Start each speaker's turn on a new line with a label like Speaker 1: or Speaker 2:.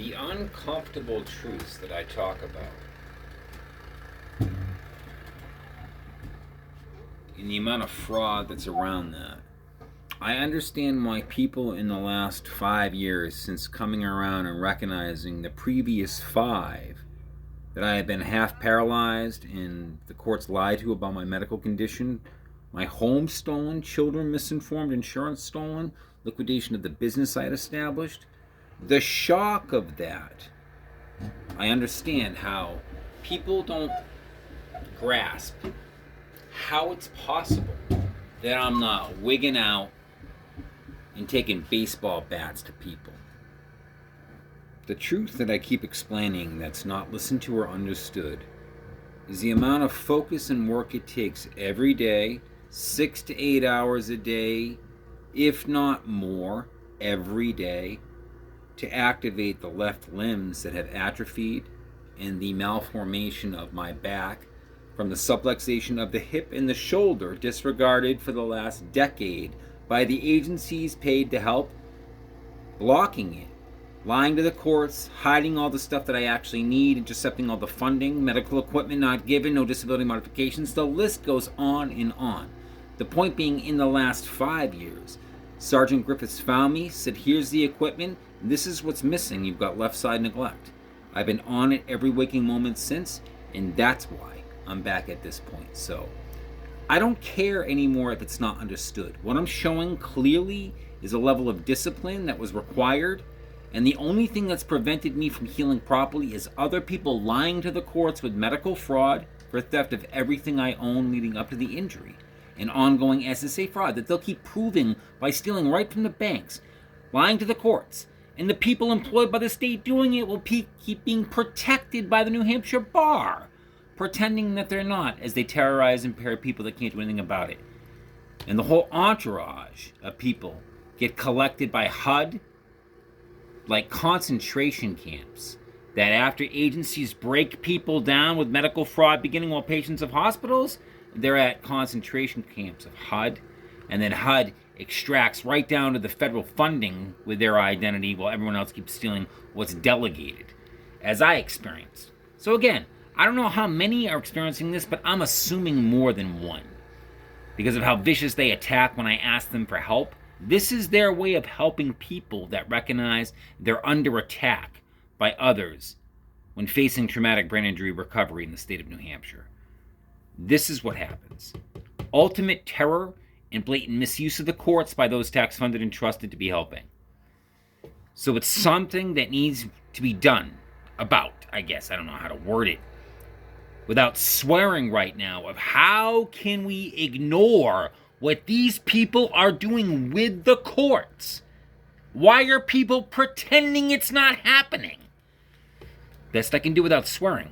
Speaker 1: The uncomfortable truths that I talk about, and the amount of fraud that's around that. I understand why people in the last 5 years, since coming around and recognizing the previous 5, that I have been half paralyzed and the courts lied to about my medical condition, my home stolen, children misinformed, insurance stolen, liquidation of the business I had established. The shock of that, I understand how people don't grasp how it's possible that I'm not wigging out and taking baseball bats to people. The truth that I keep explaining that's not listened to or understood is the amount of focus and work it takes every day, 6 to 8 hours a day, if not more, every day, to activate the left limbs that have atrophied and the malformation of my back from the subluxation of the hip and the shoulder disregarded for the last decade by the agencies paid to help, blocking it, lying to the courts, hiding all the stuff that I actually need, intercepting all the funding, medical equipment not given, no disability modifications. The list goes on and on. The point being, in the last 5 years, Sergeant Griffiths found me, said, here's the equipment, this is what's missing, you've got left side neglect. I've been on it every waking moment since, and that's why I'm back at this point. So I don't care anymore if it's not understood. What I'm showing clearly is a level of discipline that was required, and the only thing that's prevented me from healing properly is other people lying to the courts with medical fraud for theft of everything I own leading up to the injury, and ongoing SSA fraud that they'll keep proving by stealing right from the banks, lying to the courts, and the people employed by the state doing it will keep being protected by the New Hampshire bar, pretending that they're not, as they terrorize and impair people that can't do anything about it. And the whole entourage of people get collected by HUD like concentration camps, that after agencies break people down with medical fraud beginning while patients of hospitals, they're at concentration camps of HUD, and then HUD extracts right down to the federal funding with their identity while everyone else keeps stealing what's delegated, as I experienced. So again, I don't know how many are experiencing this, but I'm assuming more than one, because of how vicious they attack when I ask them for help. This is their way of helping people that recognize they're under attack by others when facing traumatic brain injury recovery in the state of New Hampshire. This is what happens. Ultimate terror and blatant misuse of the courts by those tax-funded and trusted to be helping. So it's something that needs to be done about, I guess. I don't know how to word it without swearing right now, of how can we ignore what these people are doing with the courts? Why are people pretending it's not happening? Best I can do without swearing.